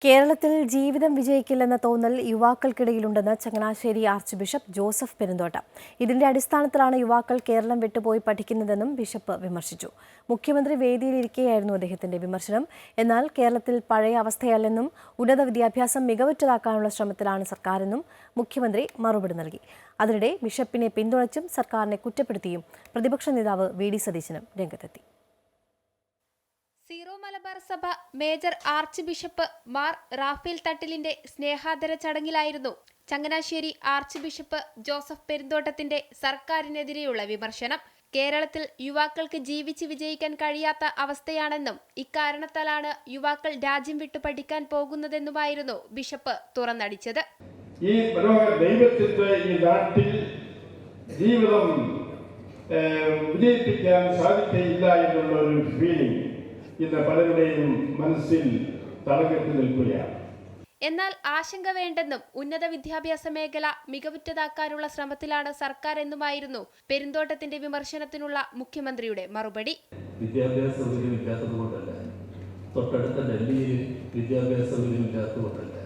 കേരളത്തിൽ ജീവിതം വിജയിക്കില്ലെന്ന തോന്നൽ യുവാക്കൾക്കിടയിലുണ്ടെന്ന് Changanassery archbishop Joseph Perumthottam. ഇതിന്റെ അടിസ്ഥാനത്തിലാണ് യുവാക്കൾ കേരളം വിട്ടുപോയി പഠിക്കുന്നതെന്നും ബിഷപ്പ് വിമർശിച്ചു. മുഖ്യമന്ത്രി വേദിയിലിരിക്കെയായിരുന്നു അദ്ദേഹത്തിന്റെ വിമർശനം. എന്നാൽ കേരളത്തിൽ പഴയ അവസ്ഥയല്ലെന്നും ഉന്നത വിദ്യാഭ്യാസം മികവുറ്റതാക്കാനുള്ള ശ്രമത്തിലാണ് സർക്കാരെന്നും മുഖ്യമന്ത്രി മറുപടി നൽകി. അതിനിടെ ബിഷപ്പിനെ പിന്തുണച്ചും സർക്കാരിനെ കുറ്റപ്പെടുത്തിയും പ്രതിപക്ഷ നേതാവ് വി ഡി സതീശനും രംഗത്തെത്തി. Syro Malabar Sabha major archbishop Mar Raphael തട്ടിലിന്റെ സ്നേഹാദര ചടങ്ങിലായിരുന്നു ചങ്ങനാശ്ശേരി ആർച്ച് ബിഷപ്പ് ജോസഫ് പെരുന്തോട്ടത്തിന്റെ സർക്കാരിനെതിരെയുള്ള വിമർശനം. കേരളത്തിൽ യുവാക്കൾക്ക് ജീവിച്ച് വിജയിക്കാൻ കഴിയാത്ത അവസ്ഥയാണെന്നും ഇക്കാരണത്താലാണ് യുവാക്കൾ രാജ്യം വിട്ടു പഠിക്കാൻ പോകുന്നതെന്നുമായിരുന്നു ബിഷപ്പ് തുറന്നടിച്ചത്. ഈ ദൈവത്തിന്റെ ഈ നാട്ടിൽ ജീവിതം വിജയിപ്പിക്കാൻ സാധിക്കില്ല എന്നുള്ള ഒരു ഫീലിംഗ് ഇന്ന് പലരുടെയും മനസ്സിൽ തളകെട്ടി നിൽക്കുകയാണ്. എന്നാൽ ആശങ്ക വേണ്ടെന്നും ഉന്നത വിദ്യാഭ്യാസ മേഖല മികവുറ്റതാക്കാനുള്ള ശ്രമത്തിലാണ് സർക്കാർ എന്നുമായിരുന്നു പെരുന്തോട്ടത്തിന്റെ വിമർശനത്തിനുള്ള മുഖ്യമന്ത്രിയുടെ മറുപടി. വിദ്യാഭ്യാസ സൗകര്യം ഇല്ലാത്തതുകൊണ്ടല്ല, തൊട്ടടുത്ത ഡൽഹിയിൽ വിദ്യാഭ്യാസ സൗകര്യം ഇല്ലാത്തതുകൊണ്ടല്ല,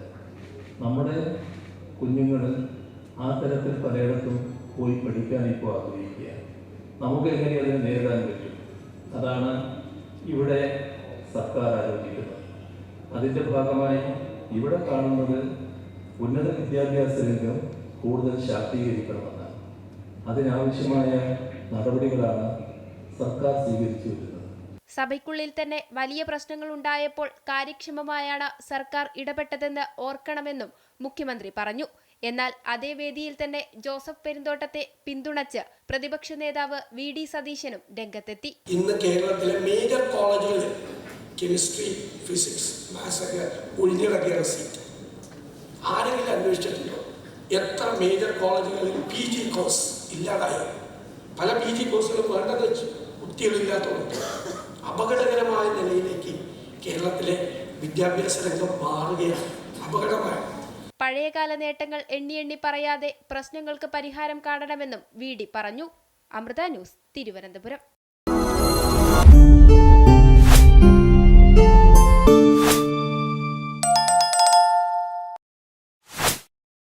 നമ്മുടെ കുഞ്ഞുങ്ങൾ ആ തരത്തിൽ പലയിടത്തും പോയി പഠിക്കാൻ ഇപ്പോൾ ആഗ്രഹിക്കുക. നമുക്ക് എങ്ങനെ അതിനെ നേരിടാൻ പറ്റും? അതാണ് ഇവിടെ സർക്കാർ ആലോചിക്കുന്നത്. അതിൻ്റെ ഭാഗമായി ഇവിടെ കാണുന്നത് ഉന്നത വിദ്യാഭ്യാസ രംഗം കൂടുതൽ ശാക്തീകരിക്കണമെന്നാണ്. അതിനാവശ്യമായ നടപടികളാണ് സർക്കാർ സ്വീകരിച്ചു വരുന്നത്. സഭയ്ക്കുള്ളിൽ തന്നെ വലിയ പ്രശ്നങ്ങൾ ഉണ്ടായപ്പോൾ കാര്യക്ഷമമായാണ് സർക്കാർ ഇടപെട്ടതെന്ന് ഓർക്കണമെന്നും മുഖ്യമന്ത്രി പറഞ്ഞു. എന്നാൽ അതേ വേദിയിൽ തന്നെ ജോസഫ് പെരുന്തോട്ടത്തെ പിന്തുണച്ച് പ്രതിപക്ഷ നേതാവ് വി ഡി സതീശനും രംഗത്തെത്തി. ഇന്ന് കേരളത്തിലെ മേജർ കോളേജുകളിൽ കെമിസ്ട്രി, ഫിസിക്സ്, മാത്സ് ഒഴിഞ്ഞിടക്കിയ സീറ്റ് ആരെങ്കിലും അന്വേഷിച്ചിട്ടുണ്ടോ? എത്ര മേജർ കോളേജുകളിൽ PG കോഴ്സ് ഇല്ലാതായി? പല PG കോഴ്സുകളും വേണ്ടത് വെച്ച് കുട്ടികളില്ലാത്തതുകൊണ്ട് അപകടകരമായ നിലയിലേക്ക് കേരളത്തിലെ വിദ്യാഭ്യാസ രംഗം മാറുകയാണ്. അപകടമായ പഴയകാല നേട്ടങ്ങൾ എണ്ണി പറയാതെ പ്രശ്നങ്ങൾക്ക് പരിഹാരം കാണണമെന്നും വി ഡി പറഞ്ഞു. അമൃത ന്യൂസ്, തിരുവനന്തപുരം.